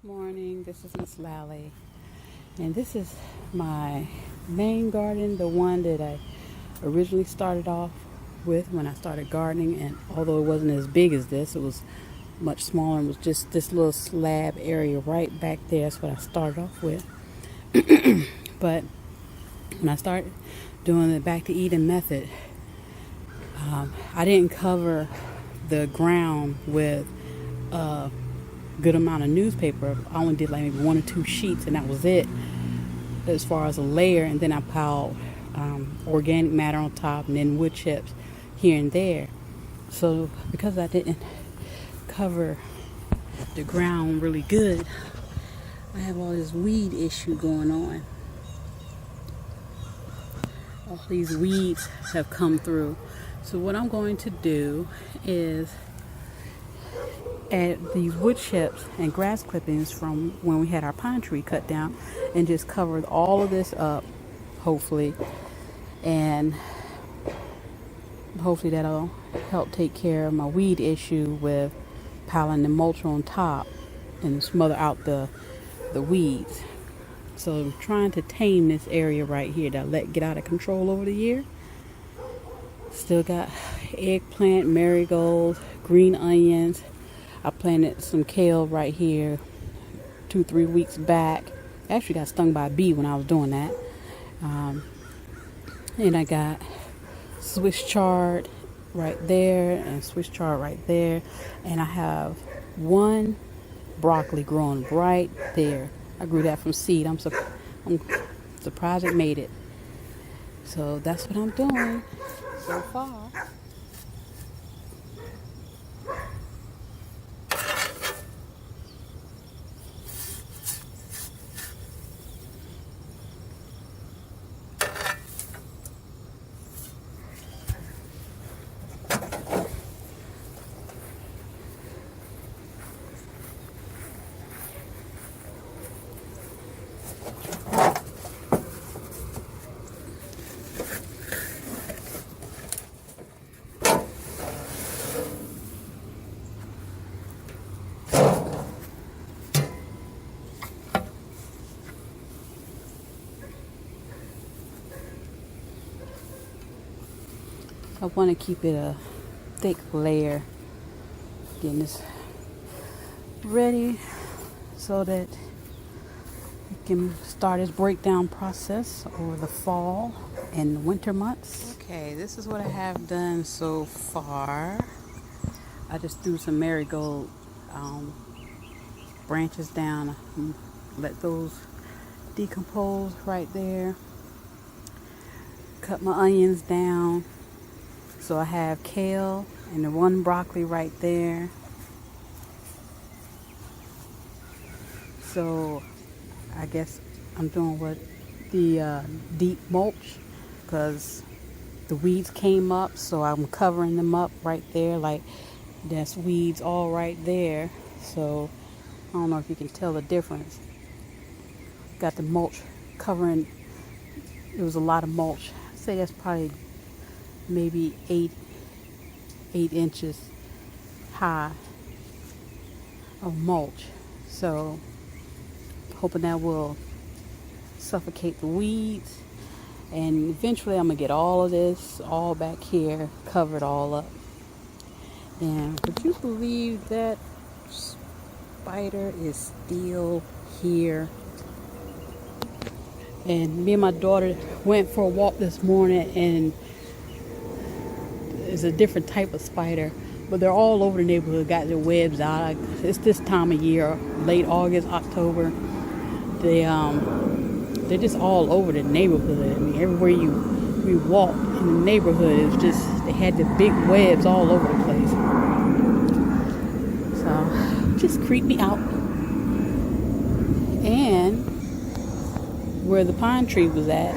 Morning, this is Miss Lally, and this is my main garden, the one that I originally started off with when I started gardening. And although it wasn't as big as this, it was much smaller and was just this little slab area right back there. That's what I started off with. But when I started doing the Back to Eden method, I didn't cover the ground with good amount of newspaper. I only did like maybe 1 or 2 sheets, and that was it as far as a layer. And then I piled organic matter on top, and then wood chips here and there. So because I didn't cover the ground really good, I have all this weed issue going on. All these weeds have come through. So what I'm going to do is add these wood chips and grass clippings from when we had our pine tree cut down, and just cover all of this up, hopefully, and hopefully that'll help take care of my weed issue with piling the mulch on top and smother out the weeds. So I'm trying to tame this area right here that I let get out of control over the year. Still got eggplant, marigolds, green onions. I planted some kale right here 2-3 weeks back. Actually got stung by a bee when I was doing that. And I got Swiss chard right there and Swiss chard right there. And I have one broccoli growing right there. I grew that from seed. I'm surprised it made it. So that's what I'm doing so far. I want to keep it a thick layer, getting this ready so that we can start its breakdown process over the fall and the winter months. Okay, this is what I have done so far. I just threw some marigold branches down, let those decompose right there. Cut my onions down. So I have kale and the one broccoli right there. So I guess I'm doing what the deep mulch, because the weeds came up, so I'm covering them up right there. Like, that's weeds all right there. So I don't know if you can tell the difference. Got the mulch covering. It was a lot of mulch. I'd say that's probably maybe 8 inches high of mulch. So hoping that will suffocate the weeds, and eventually I'm gonna get all of this all back here covered all up. And would you believe that spider is still here? And me and my daughter went for a walk this morning, and it's a different type of spider, but they're all over the neighborhood, got their webs out. It's this time of year, late August, October. They're just all over the neighborhood. I mean, everywhere we walk in the neighborhood, it's just, they had the big webs all over the place. So just creep me out. And where the pine tree was at,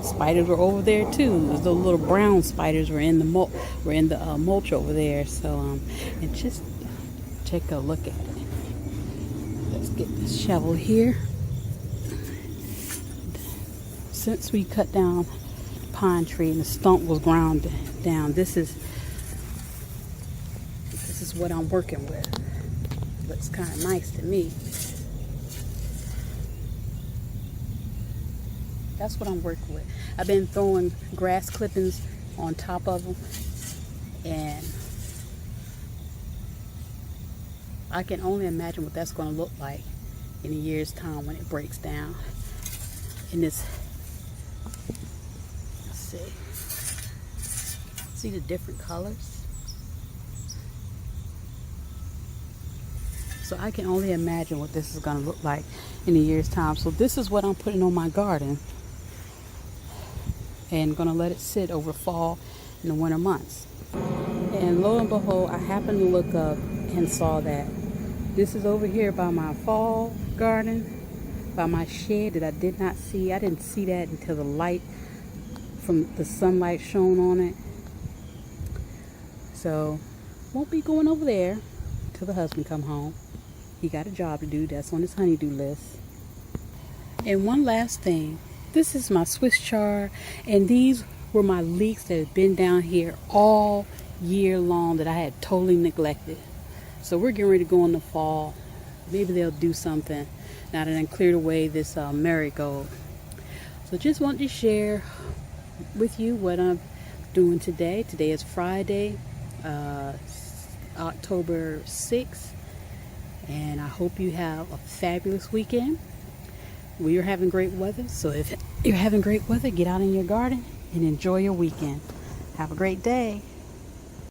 spiders were over there too. Those little brown spiders were in the mulch over there. So and just take a look at it. Let's get this shovel here. Since we cut down the pine tree and the stump was ground down, this is what I'm working with. Looks kind of nice to me. That's what I'm working with. I've been throwing grass clippings on top of them, and I can only imagine what that's going to look like in a year's time when it breaks down. In this, let's see the different colors. So I can only imagine what this is going to look like in a year's time. So this is what I'm putting on my garden, and going to let it sit over fall and the winter months. And lo and behold, I happened to look up and saw that this is over here by my fall garden, by my shed that I did not see. I didn't see that until the light from the sunlight shone on it. So won't be going over there till the husband come home. He got a job to do. That's on his honey-do list. And one last thing. This is my Swiss chard, and these were my leeks that had been down here all year long that I had totally neglected. So we're getting ready to go in the fall. Maybe they'll do something now that I cleared away this marigold. So just wanted to share with you what I'm doing today. Today is Friday, October 6th, and I hope you have a fabulous weekend. We are having great weather, so if you're having great weather, get out in your garden and enjoy your weekend. Have a great day.